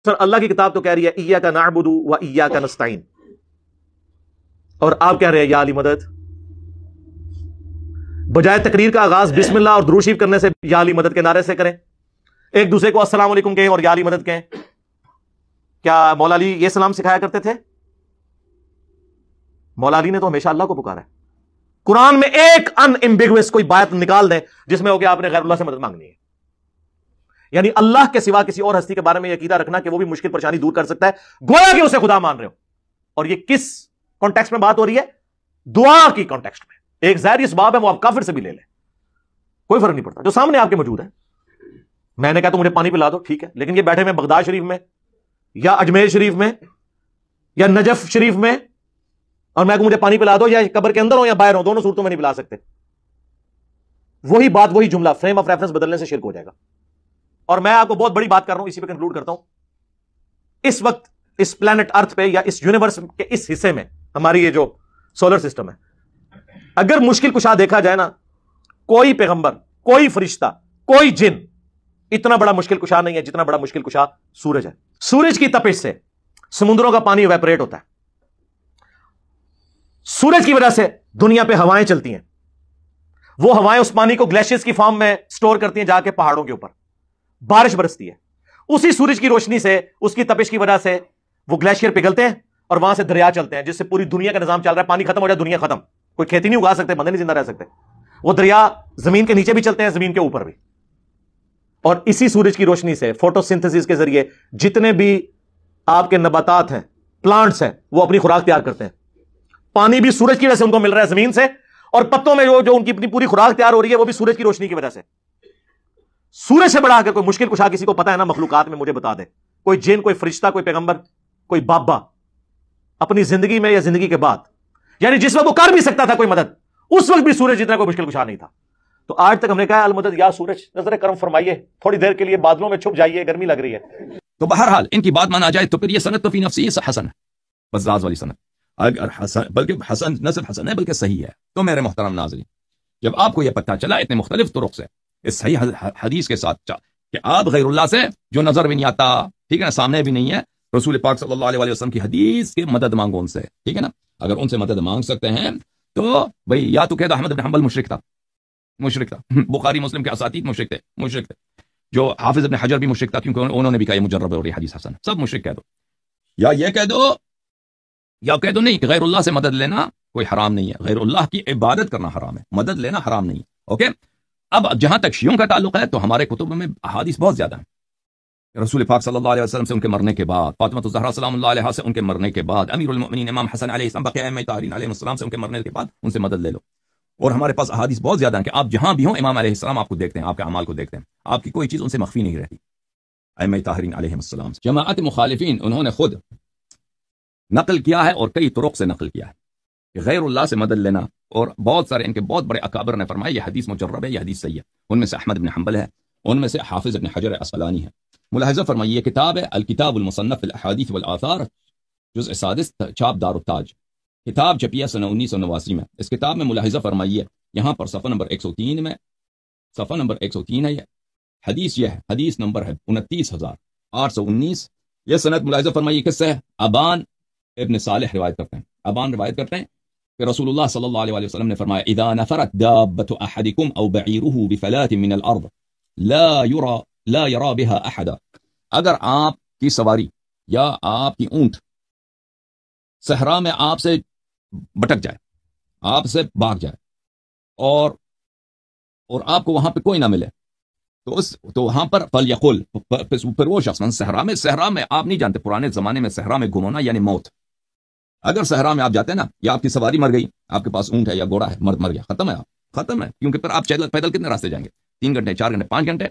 سر اللہ کی کتاب تو کہہ رہی ہے ایاک نعبد و ایاک نستعین، اور آپ کہہ رہے ہیں یا علی مدد. بجائے تقریر کا آغاز بسم اللہ اور درود شریف کرنے سے یا علی مدد کے نعرے سے کریں، ایک دوسرے کو السلام علیکم کہیں اور یا علی مدد کہیں. کیا مولا علی یہ سلام سکھایا کرتے تھے؟ مولا علی نے تو ہمیشہ اللہ کو پکارا ہے. قرآن میں ایک ان ایمبیگوس کوئی بات نکال دیں جس میں ہو کہ آپ نے غیر اللہ سے مدد مانگنی ہے. یعنی اللہ کے سوا کسی اور ہستی کے بارے میں یہ عقیدہ رکھنا کہ وہ بھی مشکل پریشانی دور کر سکتا ہے، گویا کہ اسے خدا مان رہے ہو. اور یہ کس کانٹیکسٹ میں بات ہو رہی ہے؟ دعا کی کانٹیکسٹ میں. ایک ظاہری اسباب ہے، وہ آپ کافر سے بھی لے لیں، کوئی فرق نہیں پڑتا، جو سامنے آپ کے موجود ہے. میں نے کہا تو مجھے پانی پلا دو، ٹھیک ہے، لیکن یہ بیٹھے میں بغداد شریف میں یا اجمیر شریف میں یا نجف شریف میں اور میں کو مجھے پانی پلا دو، یا قبر کے اندر ہو یا باہر ہو، دونوں صورتوں میں نہیں پلا سکتے. وہی بات وہی جملہ فریم آف ریفرنس بدلنے سے شرک ہو جائے گا. اور میں آپ کو بہت بڑی بات کر رہا ہوں، اسی پہ کنکلوڈ کرتا ہوں. اس وقت اس پلانٹ ارتھ پہ یا اس یونیورس کے اس حصے میں، ہماری یہ جو سولر سسٹم ہے، اگر مشکل کشا دیکھا جائے نا، کوئی پیغمبر، کوئی فرشتہ، کوئی جن اتنا بڑا مشکل کشا نہیں ہے جتنا بڑا مشکل کشا سورج ہے. سورج کی تپش سے سمندروں کا پانی ایویپوریٹ ہوتا ہے. سورج کی وجہ سے دنیا پہ ہوائیں چلتی ہیں. وہ ہوائیں اس پانی کو گلیشیئرز کی فارم میں سٹور کرتی ہیں جا کے پہاڑوں کے اوپر، بارش برستی ہے. اسی سورج کی روشنی سے، اس کی تپش کی وجہ سے وہ گلیشیئر پگھلتے ہیں اور وہاں سے دریا چلتے ہیں، جس سے پوری دنیا کا نظام چل رہا ہے. پانی ختم ہو جائے دنیا ختم، کوئی کھیتی نہیں اگا سکتے، بندے نہیں زندہ رہ سکتے. وہ دریا زمین کے نیچے بھی چلتے ہیں، زمین کے اوپر بھی. اور اسی سورج کی روشنی سے فوٹو سنتھسس کے ذریعے جتنے بھی آپ کے نباتات ہیں، پلانٹس ہیں، وہ اپنی خوراک تیار کرتے ہیں. پانی بھی سورج کی وجہ سے ان کو مل رہا ہے زمین سے، اور پتوں میں جو ان کی اپنی پوری خوراک تیار ہو رہی ہے وہ بھی سورج کی روشنی کی وجہ سے. سورج سے بڑا اگر کوئی مشکل کشا کسی کو پتا ہے نا مخلوقات میں، مجھے بتا دے. کوئی جن، کوئی فرشتہ، کوئی پیغمبر، کوئی بابا اپنی زندگی میں یا زندگی کے بعد، یعنی جس وقت وہ کر بھی سکتا تھا کوئی مدد، اس وقت بھی سورج جتنا کوئی مشکل کشا نہیں تھا. تو آج تک ہم نے کہا المدد یا سورج نظر کرم فرمائیے، تھوڑی دیر کے لیے بادلوں میں چھپ جائیے، گرمی لگ رہی ہے. تو بہرحال ان کی بات مانا جائے تو پھر یہ سند تو فی نفسی حسن ہے، بزاز والی سند، اگر حسن، بلکہ حسن نہ صرف حسن ہے بلکہ صحیح ہے. تو میرے محترم ناظرین، جب آپ کو یہ پتہ چلا اتنے مختلف طرق سے اس صحیح حدیث کے ساتھ کہ آپ غیر اللہ سے جو نظر بھی نہیں آتا، ٹھیک ہے نا، سامنے بھی نہیں ہے، رسول پاک صلی اللہ علیہ وسلم کی حدیث کی مدد مانگو ان سے، ٹھیک ہے نا. اگر ان سے مدد مانگ سکتے ہیں تو بھئی یا تو کہہ دو احمد بن حنبل مشرک تھا، بخاری مسلم کے اساتید مشرک تھے، جو حافظ ابن حجر بھی مشرک تھا کیونکہ انہوں نے بھی کہا یہ مجرب ہے اور یہ حدیث حسن، سب مشرک کہہ دو. یا یہ کہہ دو، یا کہہ دو نہیں کہ غیر اللہ سے مدد لینا کوئی حرام نہیں ہے، غیر اللہ کی عبادت کرنا حرام ہے، مدد لینا حرام نہیں ہے. اوکے. اب جہاں تک شیعوں کا تعلق ہے تو ہمارے کتب میں احادیث بہت زیادہ ہیں. رسول پاک صلی اللہ علیہ وسلم سے ان کے مرنے کے بعد، فاطمہ الزہرا سلام اللہ علیہا سے ان کے مرنے کے بعد، امیر المؤمنین امام حسن علیہ السلام، بقیہ ائمہ طاہرین علیہ السلام سے ان کے مرنے کے بعد ان سے مدد لے لو. اور ہمارے پاس احادیث بہت زیادہ ہیں کہ آپ جہاں بھی ہوں امام علیہ السلام آپ کو دیکھتے ہیں، آپ کے اعمال کو دیکھتے ہیں، آپ کی کوئی چیز ان سے مخفی نہیں رہتی. ائمہ طاہرین علیہ السلام سے جماعت مخالفین انہوں نے خود نقل کیا ہے اور کئی طرق سے نقل کیا ہے کہ غیر اللہ سے مدد لینا، اور بہت سارے ان کے بہت بڑے اکابر نے فرمایا یہ حدیث مجرب ہے، یہ حدیث صحیح ہے. ان میں سے احمد بن حنبل ہے، ان میں سے حافظ ابن حجر عسقلانی ہے. ملاحظہ فرمائیے، یہ کتاب ہے الکتاب المصنف فی الاحادیث والآثار، جزء سادس، چھاپ دار التاج، کتاب چھپی ہے سنہ 1989 میں. اس کتاب میں ملاحظہ فرمائیے یہاں پر صفحہ نمبر 103 میں، صفحہ نمبر 103 ہے، یہ حدیث، یہ ہے حدیث نمبر ہے 29,819. یہ سند ملاحظہ فرمائیے کس سے ہے؟ ابان ابن صالح روایت کرتے ہیں. ابان روایت کرتے ہیں کہ رسول اللہ صلی اللہ علیہ وسلم نے فرمایا اذا نفرت دابة احدكم او بعيره بفلاة من الارض لا يرى بها احدا، اگر آپ کی سواری یا آپ کی اونٹ صحرا میں آپ سے بٹک جائے، آپ سے بھاگ جائے، اور آپ کو وہاں پہ کوئی نہ ملے، تو وہاں پر فلیقل، پھر وہ شخص صحرا میں آپ نہیں جانتے، پرانے زمانے میں صحرا میں گم ہونا یعنی موت. اگر صحرا میں آپ جاتے ہیں نا، یا آپ کی سواری مر گئی، آپ کے پاس اونٹ ہے یا گھوڑا ہے، مر گیا، ختم ہے، آپ ختم ہے، کیونکہ پھر آپ پیدل کتنے راستے جائیں گے؟ 3 گھنٹے، 4 گھنٹے، 5 گھنٹے،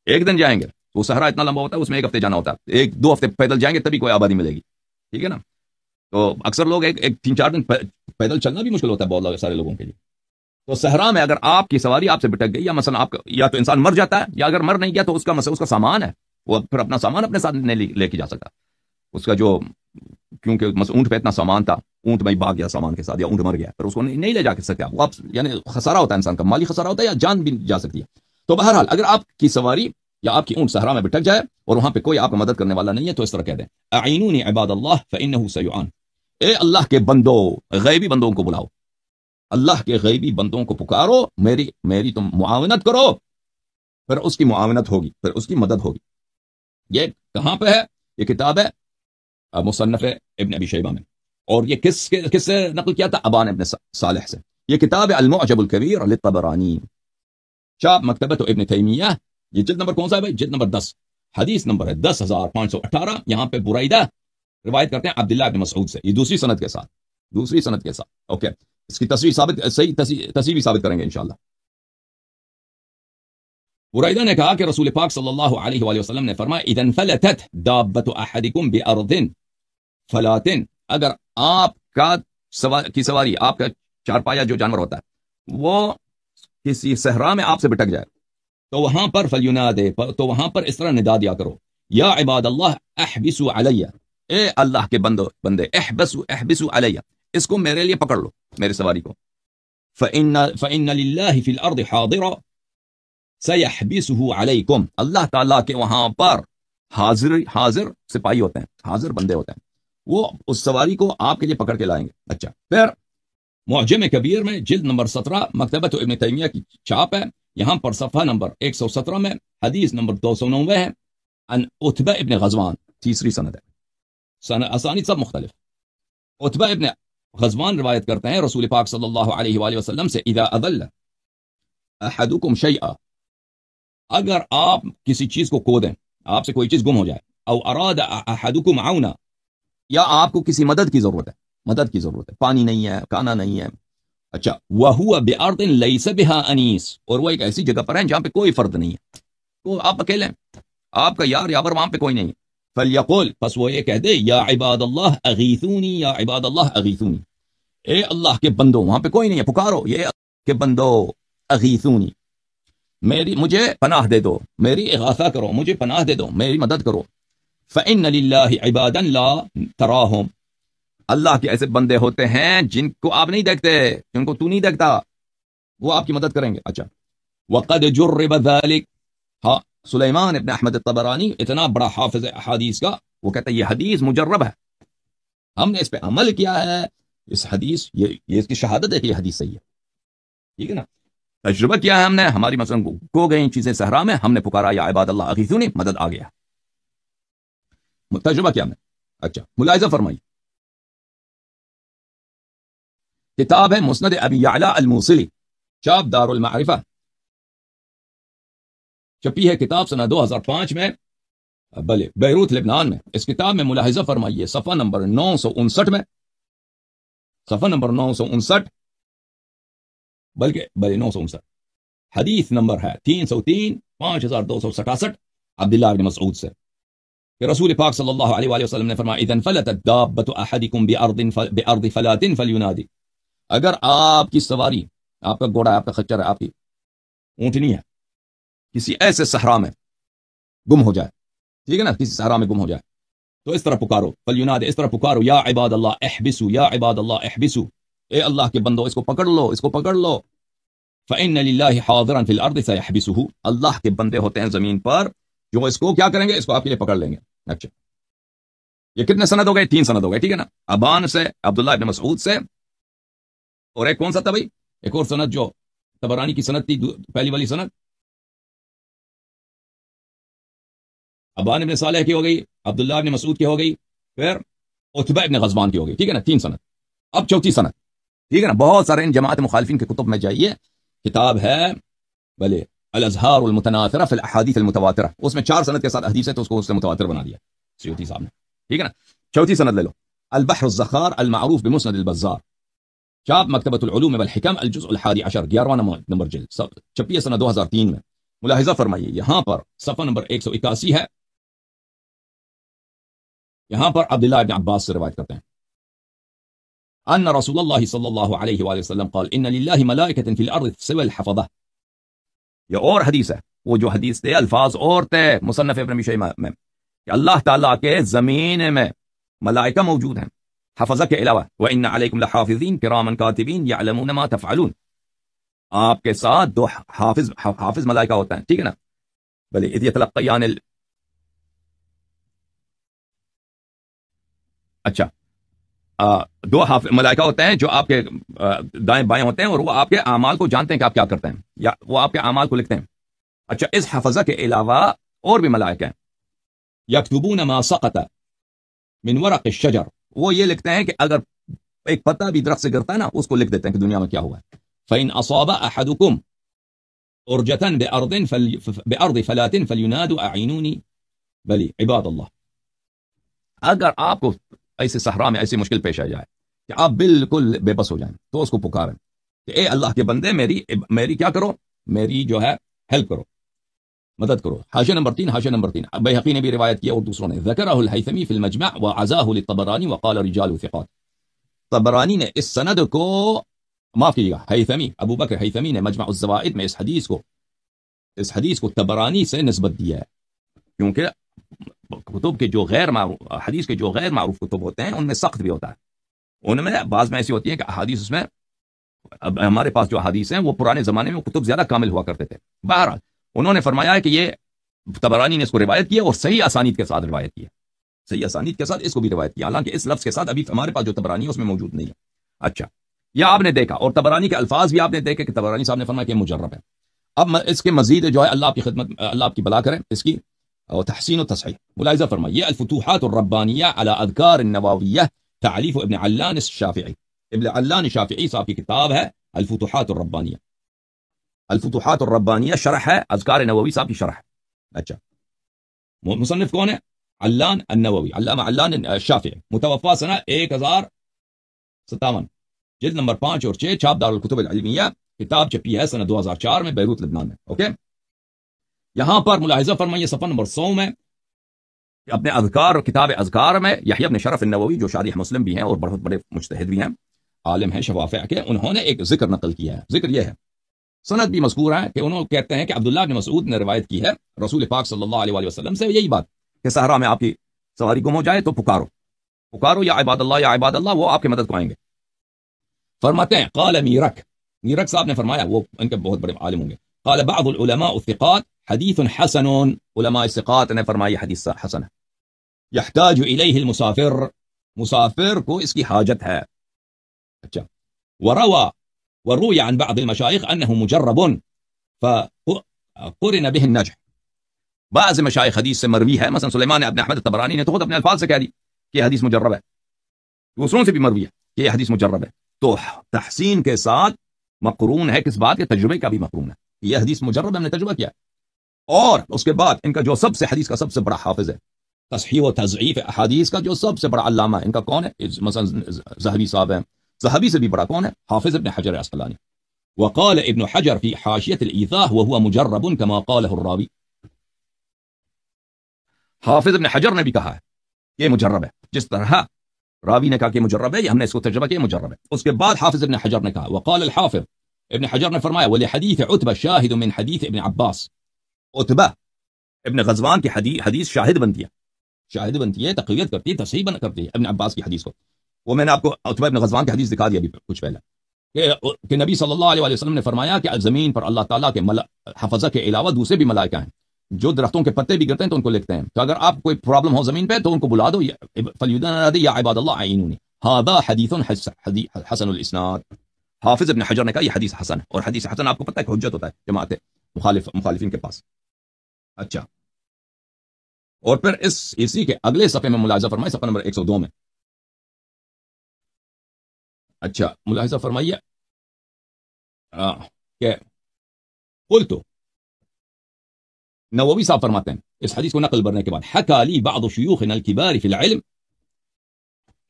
ایک دن جائیں گے. تو صحرا اتنا لمبا ہوتا ہے، اس میں 1 ہفتے جانا ہوتا ہے، 1-2 ہفتے پیدل جائیں گے تبھی کوئی آبادی ملے گی، ٹھیک ہے نا. تو اکثر لوگ 3-4 دن پیدل چلنا بھی مشکل ہوتا ہے بہت سارے لوگوں کے لیے. تو صحرا میں اگر آپ کی سواری آپ سے بٹک گئی، یا مثلا آپ یا تو انسان مر جاتا ہے، یا اگر مر نہیں گیا تو اس کا سامان ہے، وہ پھر اپنا سامان اپنے ساتھ نہیں لے کے جا سکتا. اس کا جو، کیونکہ اونٹ پہ اتنا سامان تھا، اونٹ میں بھاگ گیا سامان کے ساتھ، یا اونٹ مر گیا، پھر اس کو نہیں لے جا سکتے آپ، یعنی خسارہ ہوتا ہے انسان کا، مالی خسارہ ہوتا ہے یا جان بھی جا سکتی ہے. تو بہرحال اگر آپ کی سواری یا آپ کی اونٹ صحرا میں بھٹک جائے اور وہاں پہ کوئی آپ کو مدد کرنے والا نہیں ہے، تو اس طرح کہہ دیں اعینونی عباد اللہ فانہ سیعان، اے اللہ کے بندو، غیبی بندوں کو بلاؤ، اللہ کے غیبی بندوں کو پکارو، میری تم معاونت کرو، پھر اس کی معاونت ہوگی، پھر اس کی مدد ہوگی۔ یہ کہاں پہ ہے؟ یہ کتاب ہے مصنف ابن ابی شیبہ میں، اور یہ کس سے نقل کیا تھا؟ ابان ابن صالح سے۔ یہ کتاب ہے المعجم الکبیر للطبرانی، چاپ مکتبۃ ابن تیمیہ، یہ جلد نمبر کون سا ہے بھائی؟ جلد نمبر 10، حدیث نمبر ہے 10,518۔ یہاں پہ برائدہ روایت کرتے ہیں عبداللہ بن مسعود سے، یہ دوسری سند کے ساتھ، اوکے، اس کی تصریح بھی ثابت کریں گے انشاءاللہ۔ برائدہ نے کہا کہ رسول پاک صلی اللہ علیہ وآلہ وسلم نے فرمایا اذا انفلتت دابۃ احدکم بارض فلات، اگر آپ کی سواری، آپ کا چارپایا جو جانور ہوتا ہے، وہ کسی صحرا میں آپ سے بٹک جائے، تو وہاں پر فلینادے، تو وہاں پر اس طرح ندا دیا کرو، یا عباد اللہ احبسوا علی، اے اللہ کے بندے احبسوا علی، اس کو میرے لیے پکڑ لو، میرے سواری کو، فإن للہ فی الارض حاضرا سیحبسہ علیکم، اللہ تعالیٰ کے وہاں پر حاضر سپاہی ہوتے ہیں، حاضر بندے ہوتے ہیں، وہ اس سواری کو آپ کے لیے پکڑ کے لائیں گے۔ اچھا، پھر معجم کبیر میں جلد نمبر 17 مکتبۃ ابن تیمیہ کی چاپ ہے، یہاں پر صفحہ نمبر 117 میں حدیث نمبر 290 ہے، ان عتبہ ابن غزوان، تیسری سند ہے، اسانید سب مختلف۔ عتبہ ابن غزوان روایت کرتے ہیں رسول پاک صلی اللہ علیہ وآلہ وسلم سے اذا اضل احدکم شیئا، اگر آپ کسی چیز کو کھو دیں، آپ سے کوئی چیز گم ہو جائے، او اراد احدکم عونا، یا آپ کو کسی مدد کی ضرورت ہے، پانی نہیں ہے، کھانا نہیں ہے، اچھا، وَهُوَ بِأَرْضٍ لَيْسَ بِهَا أَنِيسٌ، اور وہ ایک ایسی جگہ پر ہیں جہاں پہ کوئی فرد نہیں ہے، تو آپ اکیلے ہیں، آپ کا یار یاور وہاں پہ کوئی نہیں ہے، فَلْيَقُلْ، پس وہ یہ کہہ دے، یا عباد اللہ اغیثونی، یا عباد اللہ اغیثونی، اے اللہ کے بندو، وہاں پہ کوئی نہیں ہے، پکارو، یہ اللہ کے بندو اغیثونی، مجھے پناہ دے دو، میری اغاثہ کرو، مجھے پناہ دے دو، میری مدد کرو۔ فَإِنَّ لِلَّهِ عِبَادًا لَا تَرَاهُمْ، اللہ کے ایسے بندے ہوتے ہیں جن کو آپ نہیں دیکھتے، جن کو تو نہیں دیکھتا، وہ آپ کی مدد کریں گے۔ اچھا، وَقَدْ جُرِّبَ ذَلِكَ، ہاں، سلیمان ابن احمد الطبرانی اتنا بڑا حافظ احادیث کا، وہ کہتا ہے یہ حدیث مجرب ہے، ہم نے اس پہ عمل کیا ہے، اس حدیث، یہ اس کی شہادت ہے کہ یہ حدیث صحیح ہے، ٹھیک ہے نا، تجربہ کیا ہے ہم نے، ہماری مثلا کو گئی چیزیں صحرا میں، ہم نے پکارا یا عباد اللہ اغیثونی، مدد آ گیا، تجربہ کیا میں۔ اچھا، ملاحظہ فرمائی، کتاب ہے مسند ابی یعلا الموصلی، چاپ دار المعرفہ، چھپی ہے کتاب سنہ 2005 میں، بلے بیروت لبنان میں۔ اس کتاب میں ملاحظہ فرمائیے صفحہ نمبر 959 میں، صفحہ نمبر 959، بلکہ 959، حدیث نمبر ہے 303 5267 عبداللہ بن مسعود سے کہ رسول پاک صلی اللہ علیہ وآلہ وسلم نے فرمایا اذا انفلتت دابۃ احدکم بارض فلات فلینادی، اگر آپ کی سواری، آپ کا گھوڑا، آپ کا خچر ہے، آپ کی اونٹنی ہے، کسی ایسے صحرا میں گم ہو جائے، ٹھیک ہے نا، کسی صحرا میں گم ہو جائے، تو اس طرح پکارو، فلینادی، اس طرح پکارو، یا عباد اللہ احبسوا، یا عباد اللہ احبسوا، اے اللہ کے بندو، اس کو پکڑ لو، اس کو پکڑ لو، فإن للہ حاضرا فی الارض سیحبسہ، اللہ کے بندے ہوتے ہیں زمین پر جو اس کو کیا کریں گے، اس کو آپ کے لیے پکڑ لیں گے۔ اچھا، یہ کتنے سند ہو گئے؟ 3 سند ہو گئے، ٹھیک ہے نا، ابان سے، عبداللہ ابن مسعود سے، اور ایک کون سا تھا بھائی، ایک اور سند جو طبرانی کی سند تھی، پہلی والی سند ابان ابن صالح کی ہو گئی، عبداللہ ابن مسعود کی ہو گئی، پھر عتبہ ابن غزوان کی ہو گئی، ٹھیک ہے نا، 3 سند۔ اب چوتھی سند، ٹھیک ہے نا، بہت سارے ان جماعت مخالفین کے کتب میں جائیے، کتاب ہے بلے الازہار المتناثرہ فی الاحادیث المتواترہ، اس میں 4 سند کے ساتھ حدیث ہے، تو اس کو اس سے متواتر بنا دیا سیوطی صاحب نے، ٹھیک ہے نا۔ چوتھی سند لے لو، البحر الزخار المعروف بمسند البزار، چاپ مکتبۃ العلوم والحکم، الجزء الحادی عشر، 11واں نمبر جلد، چھپی ہے سنہ 2003 میں۔ ملاحظہ فرمائیے، یہاں پر صفحہ نمبر 181 ہے، یہاں پر عبداللہ ابن عباس سے روایت کرتے ہیں ان رسول اللہ صلی اللہ علیہ وآلہ وسلم قال ان للہ ملائکۃ فی الارض سوى الحفظہ، یہ اور حدیث ہے، وہ جو حدیث تھے الفاظ اور تھے مصنف ابن ابی شیبہ میں، کہ اللہ تعالیٰ کے زمین میں ملائکہ موجود ہیں حفظہ کے علاوہ، وَإِنَّ عَلَيْكُمْ لَحَافِظِينَ كِرَامًا كَاتِبِينَ يَعْلَمُونَ مَا تَفْعَلُونَ، آپ کے ساتھ 2 حافظ ملائکہ ہوتا ہے، ٹھیک ہے نا، بل اذ يتلقيان اچھا دو ملائکہ ہوتے ہیں جو آپ کے دائیں بائیں ہوتے ہیں اور وہ آپ کے اعمال کو جانتے ہیں کہ آپ کیا کرتے ہیں یا وہ آپ کے اعمال کو لکھتے ہیں. اچھا اس حفظہ کے علاوہ اور بھی ملائکہ ہیں. یکتبون ما سقط من ورق الشجر، وہ یہ لکھتے ہیں کہ اگر ایک پتا بھی درخت سے گرتا ہے نا اس کو لکھ دیتے ہیں کہ دنیا میں کیا ہوا ہے. فإن أصاب أحدكم أرجة بأرض فلاة فلينادوا أعينوني بلی عباد اللہ. اگر آپ کو ایسے صحرا میں ایسی مشکل پیش آ جائے کہ آپ بالکل بے بس ہو جائیں تو اس کو پکاریں کہ اے اللہ کے بندے میری کیا کرو، میری جو ہے ہیلپ کرو، مدد کرو. حاشیہ نمبر 3 بیہقی نے بھی روایت کیا اور دوسروں نے. ذکرہ الہیثمی فی المجمع وعزاہ للطبرانی وقال رجال ثقات. طبرانی نے اس سند کو، معاف کیجیے گا، ہیثمی ابو بکر ہیثمی نے مجمع الزوائد میں اس حدیث کو طبرانی سے نسبت دیا ہے، کیونکہ کتب کے جو غیر معروف حدیث کے جو غیر معروف کتب ہوتے ہیں ان میں سخت بھی ہوتا ہے. ان میں بعض میں ایسی ہوتی ہیں کہ احادیث اس میں، اب ہمارے پاس جو حدیث ہیں وہ پرانے زمانے میں کتب زیادہ کامل ہوا کرتے تھے. بہرحال انہوں نے فرمایا ہے کہ یہ طبرانی نے اس کو روایت کیا اور صحیح اسانید کے ساتھ روایت کیا، صحیح اسانید کے ساتھ اس کو بھی روایت کیا، حالانکہ اس لفظ کے ساتھ ابھی ہمارے پاس جو طبرانی ہے اس میں موجود نہیں ہے. اچھا یہ آپ نے دیکھا، اور طبرانی کے الفاظ بھی آپ نے دیکھے کہ طبرانی صاحب نے فرمایا کہ مجرب ہے. اب اس کے مزید جو ہے اللہ آپ کی خدمت، اللہ آپ کی بلا کرے اس کی اور تحسین و تصحیح. ملاحظہ فرمائیے الفتوحات الربانیہ علی اذکار النوویہ تعلیف ابن علان الشافعی. ابن علان الشافعی صاحب کی کتاب ہے الفتوحات الربانیہ. الفتوحات الربانیہ شرح ہے اذکار نووی صاحب کی شرح. اچھا مصنف کون ہے؟ علان النووی، علامہ علان الشافعی، متوفا سنہ 1057، جلد نمبر 5 اور 6، چھاپ دارالکتب العلمیہ. کتاب چھپی ہے سنہ 2004 میں بیروت لبنان میں. اوکے یہاں پر ملاحظہ فرمائیے صفحہ نمبر 100 میں اپنے اذکار، کتاب اذکار میں یحییٰ بن شرف النووی جو شارح مسلم بھی ہیں اور بہت بڑے مجتہد بھی ہیں، عالم ہیں شفافع کے، انہوں نے ایک ذکر نقل کیا ہے. ذکر یہ ہے، سند بھی مذکور ہے کہ انہوں کہتے ہیں کہ عبداللہ بن مسعود نے روایت کی ہے رسول پاک صلی اللہ علیہ وسلم سے یہی بات کہ صحرا میں آپ کی سواری گم ہو جائے تو پکارو یا عباد اللہ، وہ آپ کی مدد کو آئیں گے. فرماتے ہیں قال میرک صاحب نے فرمایا، وہ ان کے بہت بڑے عالم ہوں گے. قال بعض العلماء الثقات حدیث حسن، علماء ثقات نے فرمایا حدیث حسن ہے. یحتاج الیہ المسافر، مسافر کو اس کی حاجت ہے. اچھا وروی عن بعض المشائخ انه مجرب فقرن به النجح. بعض مشائخ حدیث سے مروی ہے، مثلا سلیمان ابن احمد الطبرانی نے تو خود اپنے الفاظ سے کہہ دی کہ یہ حدیث مجرب ہے، دوسروں سے بھی مروی ہے کہ یہ حدیث مجرب ہے. تو تحسین کے ساتھ مقرون ہے کس بات کے؟ تجربے کا بھی مقرون ہے. یہ حدیث مجرب ہے، ہم نے تجربہ کیا ہے. اور اس کے بعد ان کا جو سب سے حدیث کا سب سے بڑا حافظ ہے، تصحیح و تضعیف احادیث کا جو سب سے بڑا علامہ ہے، ان کا کون ہے؟ مثلا ذہبی صاحب ہیں، ذہبی سے بھی بڑا کون ہے؟ حافظ ابن حجر عسقلانی. وقال ابن حجر في حاشية الإيثاء وهو مجرب كما قاله الراوي. حافظ ابن حجر نے بھی کہا ہے یہ مجرب ہے، جس طرح راوی نے کہا کہ مجرب ہے، یہ ہم نے اس کو تجربہ کیا مجرب ہے. اس کے بعد حافظ ابن حجر نے کہا، وقال الحافظ ابن حجر نے فرمایا ولحدیث عتبہ شاہد من حدیث ابن عباس. عتبہ ابن غزوان کی حدیث شاہد بنتی ہے، تقویت کرتی ہے، تصحیح کرتی ہے ابن عباس کی حدیث کو. وہ میں نے آپ کو عتبہ ابن غزوان کی حدیث دکھا دیا ابھی کچھ پہلے کہ نبی صلی اللہ علیہ وسلم نے فرمایا کہ زمین پر اللہ تعالیٰ کے حفظہ کے علاوہ دوسرے بھی ملائکہ ہیں جو درختوں کے پتے بھی گرتے ہیں تو ان کو لکھتے ہیں. تو اگر آپ کوئی پرابلم ہو زمین پہ تو ان کو بلا دو، فلیدن یا عباد اللہ عینونی. هذا حدیث حسن الاسناد. حافظ ابن حجر نے کہا یہ حدیث حسن ہے، اور حدیث حسن آپ کو پتہ ہے کہ حجت ہوتا ہے جماعت مخالفین کے پاس. اچھا اور پھر اسی کے اگلے صفحے میں ملاحظہ فرمائیے، صفحہ نمبر 102 میں. اچھا ملاحظہ فرمائیے کہ قلت، نووی صاحب فرماتے ہیں اس حدیث کو نقل کرنے کے بعد، حکا لی بعض شیوخنا الکبار فی العلم.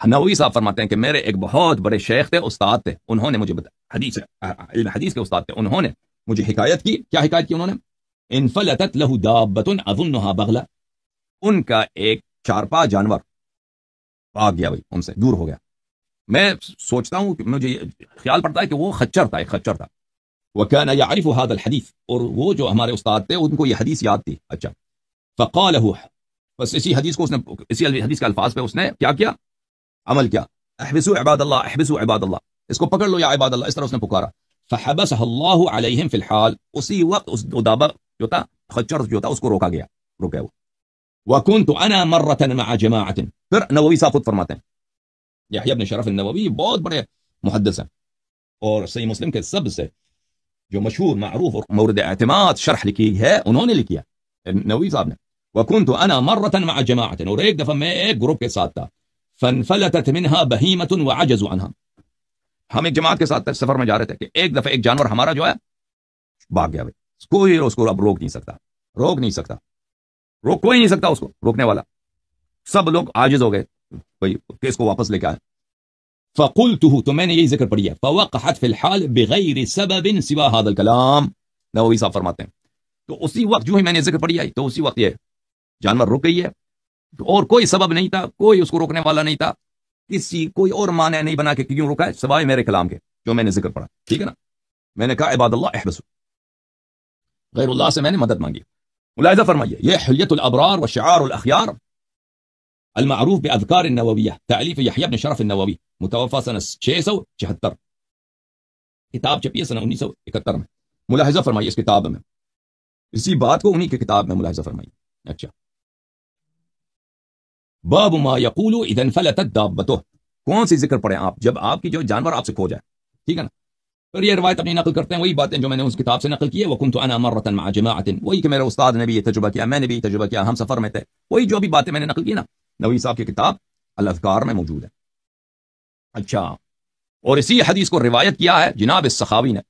نووی صاحب فرماتے ہیں کہ میرے ایک بہت بڑے شیخ تھے، استاد تھے، انہوں نے مجھے علم حدیث کے استاد تھے، انہوں نے مجھے حکایت کی. کیا حکایت کی انہوں نے؟ انفلتت له دابۃ اظنها بغلہ، ان کا ایک چارپا جانور بھاگ گیا، ان سے دور ہو گیا. میں سوچتا ہوں کہ مجھے خیال پڑتا ہے کہ وہ خچر تھا، ایک خچر تھا. وكان يعرف هذا الحديث، اور وہ جو ہمارے استاد تھے ان کو یہ حدیث یاد تھی. اچھا فقاله، بس اسی حدیث کو اس نے، اسی حدیث کے الفاظ پہ اس نے کیا عمل کیا. احبسوا عباد اللہ، احبسوا عباد اللہ، اس کو پکڑ لو یا عباد اللہ، اس طرح اس نے پکارا. فحبسها الله عليهم في الحال، اسی وقت اس دابہ جو تھا خچر جو تھا اس کو روکا گیا، روکا وہ. وَكُنْتُ أَنَا مَرَّةً مَعَ جَمَاعَةٍ. پھر نووی صاحب خود فرماتے ہیں، یحییٰ بن شرف النووی بہت بڑے محدث ہیں، اور صحیح مسلم کے سب سے جو مشہور معروف اور مورد اعتماد شرح لکھی ہے انہوں نے لکھی ہے نووی صاحب نے. وَكُنْتُ أَنَا مَرَّةً مَعَ جَمَاعَةٍ، اور ایک دفعہ میں ایک گروپ کے ساتھ تھا. فَانْفَلَتَتْ مِنْهَا بَهِيمَةٌ وَعَجَزُوا عَنْهَا. ہم ایک جماعت کے ساتھ سفر میں جا رہے تھے کہ ایک دفعہ ایک جانور ہمارا جو ہے بھاگ گیا. کوئی اس کو اب روک نہیں سکتا، روک نہیں سکتا، کوئی نہیں سکتا اس کو روکنے والا. سب لوگ عاجز ہو گئے بھائی کہ اس کو واپس لے کے آئے. فَقُلْتُهُ، تو میں نے یہی ذکر پڑھی ہے. فَوَقَحَتْ فِي الْحَالِ بِغَيْرِ سَبَبٍ سِوَى هَذَا الْكَلَامِ. نووی صاحب فرماتے ہیں تو اسی وقت جو ہی میں نے ذکر پڑھی آئی تو اسی وقت یہ جانور رک گئی ہے، اور کوئی سبب نہیں تھا، کوئی اس کو روکنے والا نہیں تھا، کسی کوئی اور معنی نہیں بنا کہ کیوں رکا ہے سوائے میرے کلام کے جو میں نے ذکر پڑھا. ٹھیک ہے نا. میں نے کہا عباد اللہ احبسوا، غیر اللہ سے میں نے مدد مانگی. ملاحظہ فرمائیے، یہ حلیت الابرار و شعار الاخیار المعروف باذکار النوویہ، تالیف یحییٰ بن شرف النووی، متوفى سنہ 676، کتاب چھپی ہے سنہ 1971 میں. ملاحظہ فرمائیے اس کتاب میں، اسی بات کو انہی کی کتاب میں ملاحظہ فرمائیے. اچھا، باب ما یقول اذا انفلتت دابتہ، کون سی ذکر پڑھیں آپ جب آپ کی جو جانور آپ سے کھو جائے. ٹھیک ہے نا. اور یہ روایت اپنی نقل کرتے ہیں وہی باتیں جو میں نے اس کتاب سے نقل کی ہے. وَكُنْتُ أَنَا مَرَّةً مَعَ جَمَاعَةٍ، وہی کہ میرے استاد نے بھی یہ تجربہ کیا، میں نے بھی یہ تجربہ کیا، ہم سفر میں تھے. وہی جو بھی باتیں میں نے نقل کی نا نووی صاحب کی کتاب الاذکار میں موجود ہے. اچھا، اور اسی حدیث کو روایت کیا ہے جناب السخاوی نے،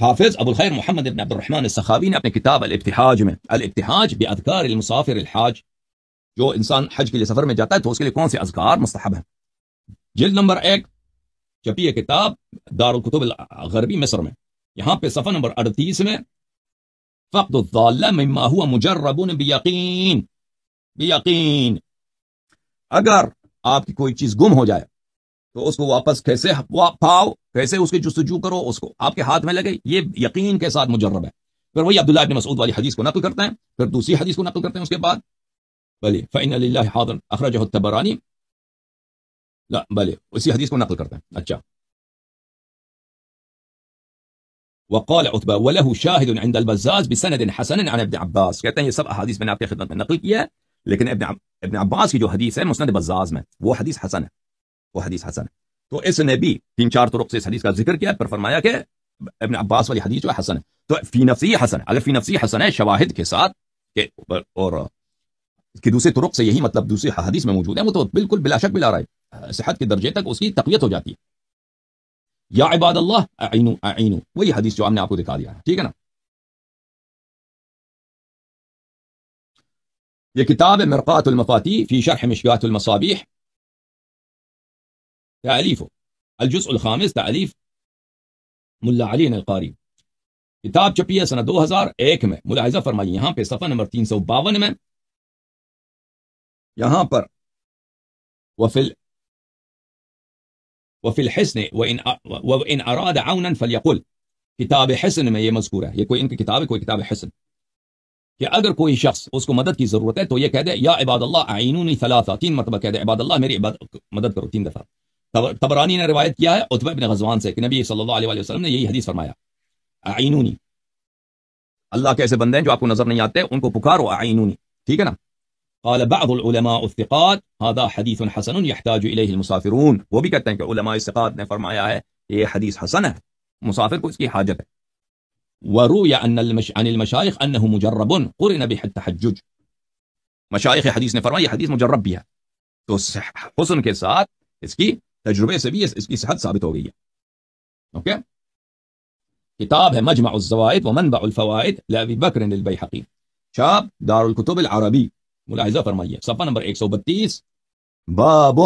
حافظ ابو الخیر محمد بن عبد الرحمن السخاوی نے اپنے کتاب الابتحاج میں. الابتحاج باذکار المسافر الحاج، جو انسان حج کے لیے سفر میں جاتا ہے تو اس کے لیے کون سے اذکار مستحب ہیں. جلد نمبر 1 چھپی ہے کتاب دار الکتب الغربی مصر میں، یہاں پہ صفحہ نمبر 38 میں فقد الضالہ مما هو مجرب بیقین. بیقین، اگر آپ کی کوئی چیز گم ہو جائے تو اس کو واپس کیسے پاؤ، کیسے اس کی جستجو کرو، اس کو آپ کے ہاتھ میں لگے، یہ یقین کے ساتھ مجرب ہے. پھر وہی عبداللہ ابن مسعود والی حدیث کو نقل کرتے ہیں، پھر دوسری حدیث کو نقل کرتے ہیں اس کے بعد. بلی فإن للہ حاضر اخرجہ الطبرانی، لا بلے اسی حدیث کو نقل کرتے ہیں. اچھا، وقال عتبہ وله شاهد عند البزاز بسند حسن عن ابن عباس، کہتے ہیں یہ سب احادیث میں نے آپ کی خدمت میں نقل کیا ہے، لیکن ابن عباس کی جو حدیث ہے مسند بزاز میں وہ حدیث حسن ہے، وہ حدیث حسن ہے. تو اس نے بھی 3-4 طرق سے اس حدیث کا ذکر کیا، پر فرمایا کہ ابن عباس والی حدیث جو ہے حسن ہے. تو فی نفسی حسن ہے، اگر فی نفسی حسن ہے شواہد کے ساتھ کہ اور کہ دوسرے طرق سے یہی مطلب دوسری حدیث میں موجود ہے، وہ تو بالکل بلا شک بلا رائے صحت کے درجے تک اس کی تقویت ہو جاتی ہے. یا عباد اللہ اعینوا اعینوا، وہی حدیث جو ہم نے آپ کو دکھا دیا ہے. ٹھیک ہے نا. یہ کتاب ہے مرقات المفاتیح فی شرح مشکات المصابیح، تألیف الجزء الخامس، تألیف ملا علی القاری. کتاب چھپی ہے سنہ 2001 میں. ملاحظہ فرمائیے یہاں پہ صفحہ نمبر 352 میں، یہاں پر وفی الحسن وإن اراد عونا فلیقل، کتاب حسن میں یہ مذکور ہے، یہ کوئی ان کی کتاب ہے، کوئی کتاب حسن، کہ اگر کوئی شخص اس کو مدد کی ضرورت ہے تو یہ کہہ دے یا عباد اللہ اعینونی ثلاثہ، 3 مرتبہ کہہ دے عباد اللہ میری مدد کرو 3 دفعہ. طبرانی نے روایت کیا ہے عتبہ بن غزوان سے کہ نبی صلی اللہ علیہ وسلم نے یہی حدیث فرمایا، اعینونی، اللہ کے ایسے بندے ہیں جو آپ کو نظر نہیں آتے ان کو پکارو اعینونی. ٹھیک ہے نا. قال بعض العلماء الثقات هذا حدیث حسن يحتاج الیہ المسافرون، وہ بھی کہتے ہیں کہ علماء الثقات نے فرمایا ہے کہ یہ حدیث حسن ہے، مسافر کو اس کی حاجت ہے. وروی عن المشایخ انه مجرب قرن به التحجج، مشایخ حدیث نے فرمایا یہ حدیث مجرب بھی ہے، تو حسن کے ساتھ اس کی تجربے سے بھی اس کی صحت ثابت ہو گئی ہے. اوکے. کتاب ہے مجمع الزوائد ومنبع الفوائد لأبی بکر البیہقی، چھاپ دار الکتب العربی. ملاحظہ فرمائیے صفحہ نمبر 132، باب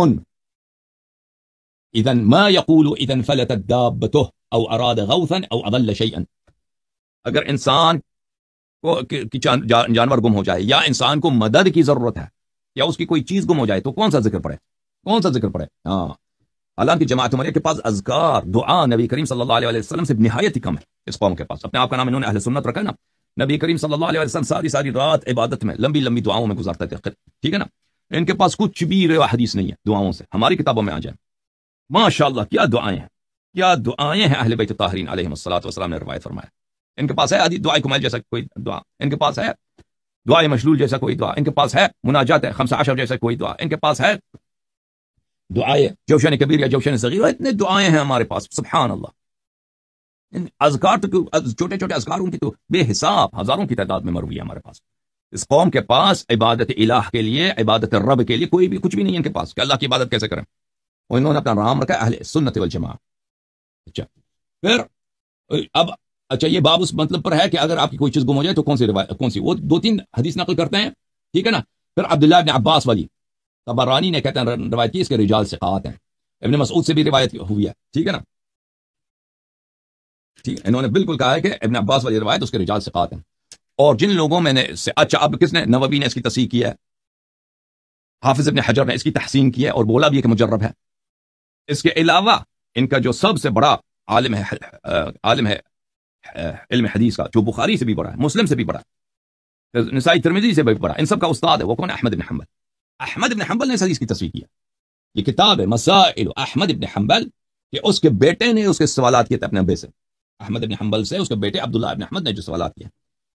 اذا ما يقول اذا انفلتت دابته او اراد غوثا او اضل شيئا، اگر انسان کو جانور گم ہو جائے یا انسان کو مدد کی ضرورت ہے یا اس کی کوئی چیز گم ہو جائے تو کون سا ذکر پڑھے، کون سا ذکر پڑھے. ہاں، حالانکہ جماعت عمریہ کے پاس اذکار دعا نبی کریم صلی اللہ علیہ وسلم سے نہایت ہی کم ہے. اس قوم کے پاس اپنے آپ کا نام انہوں نے اہل سنت رکھا نا. نبی کریم صلی اللہ علیہ وسلم ساری رات عبادت میں لمبی لمبی دعاؤں میں گزارتے تھے. ٹھیک ہے نا. ان کے پاس کچھ بھی حدیث نہیں ہے دعاؤں سے، ہماری کتابوں میں آ جائیں ماشاءاللہ کیا دعائیں ہیں، کیا دعائیں ہیں اہل بیت طاہرین علیہم الصلوۃ والسلام نے روایت فرمایا. ان کے پاس ہے دعائے کمال جیسا کوئی دعا، ان کے پاس ہے دعائے مشلول جیسا کوئی دعا، ان کے پاس ہے مناجات 15 جیسا کوئی دعا، ان کے پاس ہے دعائے جوشن کبیر یا جوشن صغیر، اتنے دعائیں ہیں ہمارے پاس سبحان اللہ. اذکار تو چھوٹے چھوٹے اذکار ان کی تو بے حساب ہزاروں کی تعداد میں مروی ہے ہمارے پاس. اس قوم کے پاس عبادت الہ کے لیے، عبادت رب کے لیے کوئی بھی کچھ بھی نہیں ہے ان کے پاس کہ اللہ کی عبادت کیسے کریں. اور انہوں نے اپنا نام رکھا اہل سنت والجماعہ. اچھا پھر اب اچھا یہ باب اس مطلب پر ہے کہ اگر آپ کی کوئی چیز گم ہو جائے تو کون سی روایت، کون سی، وہ 2-3 حدیث نقل کرتے ہیں، ٹھیک ہے نا. پھر عبداللہ ابن عباس والی طبرانی نے کہتے ہیں روایت کی، اس کے رجال ثقات ہیں. ابن مسعود سے بھی روایت ہوئی ہے، ٹھیک ہے نا. ٹھیک انہوں نے بالکل کہا ہے کہ ابن عباس والی روایت اس کے رجال ثقات ہیں. اور جن لوگوں میں نے اچھا اب کس نے، نووی نے اس کی تصحیح کی ہے، حافظ ابن حجر نے اس کی تحسین کی ہے اور بولا بھی ہے کہ مجرب ہے. اس کے علاوہ ان کا جو سب سے بڑا عالم ہے علم حدیث کا، جو بخاری سے بھی بڑا ہے، مسلم سے بھی بڑا ہے، نسائی ترمذی سے بھی بڑا ہے، ان سب کا استاد ہے، وہ کون ہے؟ احمد بن حنبل. احمد بن حنبل نے اس حدیث کی تصحیح کی ہے. یہ کتاب ہے مسائل احمد بن حنبل، کہ اس کے بیٹے نے اس کے سوالات کیے تھے اپنے ابے سے. احمد بن حنبل سے اس کے بیٹے عبداللہ بن احمد نے جو سوالات کیے.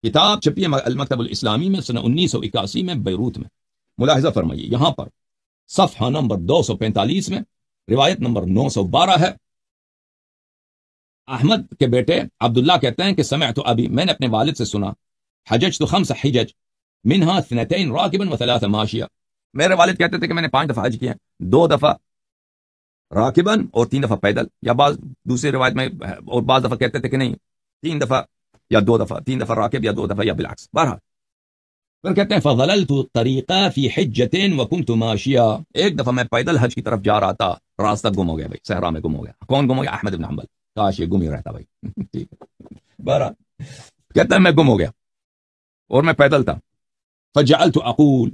کتاب چھپی ہے المکتب الاسلامی میں سنہ 1981 میں بیروت میں. ملاحظہ فرمائیے یہاں پر صفحہ نمبر 245 میں روایت نمبر 912 ہے. احمد کے بیٹے عبداللہ کہتے ہیں کہ سمعت ابی، میں نے اپنے والد سے سنا، حججت 5 حجج منها 2 راکبا و3 ماشیا. میرے والد کہتے تھے کہ میں نے 5 دفعہ حج کیا، 2 دفعہ راکبن اور 3 دفعہ پیدل، یا بعض دوسری روایت میں اور بعض دفعہ کہتے تھے کہ نہیں 3 دفعہ یا 2 دفعہ، 3 دفعہ راکب یا 2 دفعہ یا بالعکس. بہرحال پھر کہتے ہیں فضللت طریقہ فی حجۃ وکنت ماشیا، ایک دفعہ میں پیدل حج کی طرف جا رہا تھا، راستہ گم ہو گیا بھائی، صحرا میں گم ہو گیا. کون گم ہو گیا؟ احمد بن حنبل. کاش یہ گم ہی رہتا بھائی. ٹھیک ہے. بہرحال کہتا ہے میں گم ہو گیا اور میں پیدل تھا. فجعلت اقول،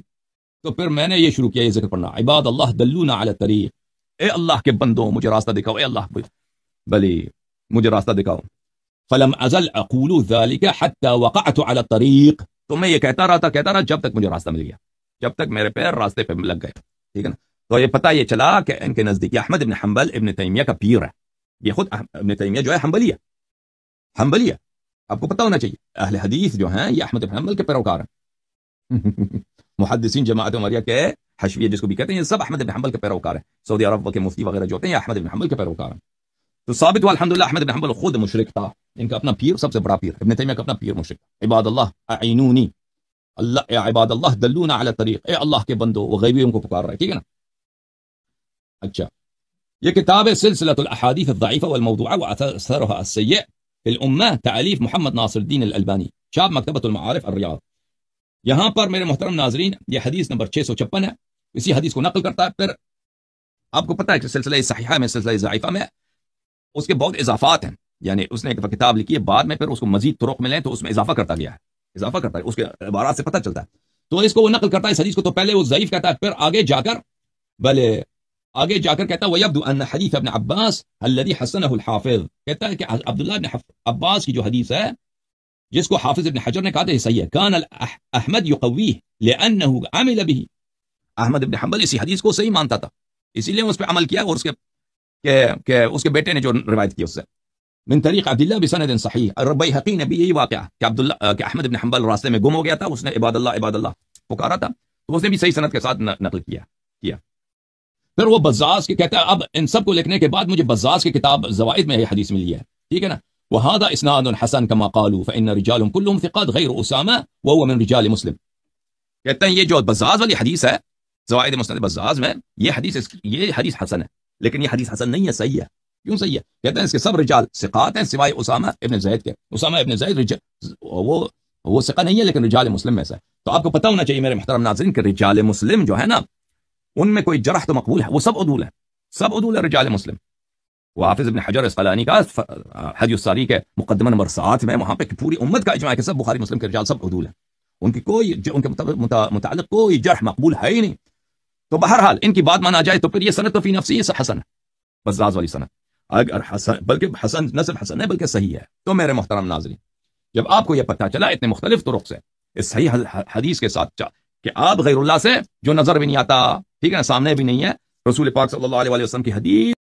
تو پھر میں نے یہ شروع کیا یہ ذکر پڑھنا، عباد اللہ دلونا علی الطریق، اے اللہ کے بندوں مجھے راستہ دکھاؤ، اے اللہ بلی مجھے راستہ دکھاؤ. فلم ازل اقول ذلك حتى وقعت على الطريق، تو میں یہ کہتا رہا جب تک مجھے راستہ مل گیا، جب تک میرے پیر راستے پہ لگ گئے. ٹھیک ہے نا. تو یہ پتہ یہ چلا کہ ان کے نزدیک احمد بن حنبل ابن تیمیہ کا پیر ہے. یہ خود ابن تیمیہ جو ہے حنبلی ہے. آپ کو پتہ ہونا چاہیے اہل حدیث جو ہیں یہ احمد بن حنبل کے پیروکار ہیں. محدثین جماعت عمریہ کے حشویہ جس کو بھی کہتے ہیں، یہ سب احمد بن حنبل کے پیروکار ہیں. سعودی عرب کے مفتی وغیرہ جو ہوتے ہیں یہ احمد بن حنبل کے پیروکار ہیں. تو ثابت ہوا الحمدللہ احمد بن حنبل خود مشرک تھا. ان کا اپنا پیر، سب سے بڑا پیر ابن تیمیہ کا اپنا پیر مشرک. عباد اللہ اعینونی، اللہ اے عباد اللہ دلونا علی الطریق، اے اللہ کے بندو، وہ غیبیوں کو پکار رہا ہے. ٹھیک ہے نا. اچھا یہ کتاب ہے سلسلۃ الاحادیث الضعیفہ والموضوعہ واثرها السیئ فی الامہ، تالیف محمد ناصر الدین الالبانی، چاپ مکتبۃ المعارف الریاض. یہاں پر میرے محترم ناظرین یہ حدیث نمبر 656 ہے. اسی حدیث کو نقل کرتا ہے. پھر آپ کو پتہ ہے کہ سلسلہ صحیحہ میں، سلسلہ ضعیفہ میں اس کے بہت اضافات ہیں. یعنی اس نے ایک کتاب لکھی ہے، بعد میں پھر اس کو مزید طرق ملیں تو اس میں اضافہ کرتا گیا ہے، اضافہ کرتا ہے، اس کے عبارات سے پتہ چلتا ہے. تو اس کو وہ نقل کرتا ہے اس حدیث کو، تو پہلے وہ ضعیف کہتا ہے، پھر آگے جا کر کہتا ہے وَيَبْدُ أَنَّ حَدِيثَ ابن عباس الذي حسنه الحافظ، کہتا ہے کہ عبداللہ بن عباس کی جو حدیث ہے جس کو حافظ ابن حجر نے کہا تھا صحیح ہے، كان احمد يقويه لأنه عمل به، احمد ابن حنبل اسی حدیث کو صحیح مانتا تھا، اسی لیے اس پہ عمل کیا، اور اس کے بیٹے نے جو روایت کی اس سے من طریق عبداللہ بسند صحیح. البیہقی نے بھی یہی واقعہ کہ احمد بن حنبل راستے میں گم ہو گیا تھا، اس نے عباد اللہ پکارا تھا، تو اس نے بھی صحیح سند کے ساتھ نقل کیا. پھر وہ بزاز کے کہتا ہے اب ان سب کو لکھنے کے بعد مجھے بزاز کی کتاب زوائد میں یہ حدیث ملی ہے. ٹھیک ہے نا. وهذا اسناد حسن كما قالوا فان رجالهم كلهم ثقات غير اسامه وهو من رجال مسلم. کہتے ہیں یہ جو بزاز والی حدیث ہے زوائد مسند بزاز میں، یہ حدیث حسن ہے، لیکن یہ حدیث حسن نہیں ہے، صحیح ہے. کیوں صحیح ہے؟ کہتے ہیں اس کے سب رجال ثقات ہیں سوائے اسامہ ابن زید کے. اسامہ ابن زید وہ ثقہ نہیں ہے لیکن رجال مسلم میں سے. تو آپ کو پتہ ہونا چاہیے میرے محترم ناظرین کہ رجال مسلم جو ہے نا ان میں کوئی جرح تو مقبول ہے، وہ سب عدول ہیں، سب عدول ہے رجال مسلم. وہ حافظ ابن حجر اسقلانی کا حدی الساری کے مقدمہ نمبر 7 میں وہاں پہ پوری امت کا اجماع ہے کہ سب بخاری مسلم کے رجال سب عدول ہیں، ان کے متعلق کوئی جرح مقبول ہے ہی نہیں. تو بہرحال ان کی بات مانا جائے تو پھر یہ سند تو فی نفسی حسن ہے، بزاز والی سند، اگر حسن بلکہ حسن نہ صرف حسن ہے بلکہ صحیح ہے. تو میرے محترم ناظرین جب آپ کو یہ پتہ چلا اتنے مختلف طرق سے اس صحیح حدیث کے ساتھ کہ آپ غیر اللہ سے جو نظر بھی نہیں آتا، ٹھیک ہے نا، سامنے بھی نہیں ہے، رسول پاک صلی اللہ علیہ وسلم کی حدیث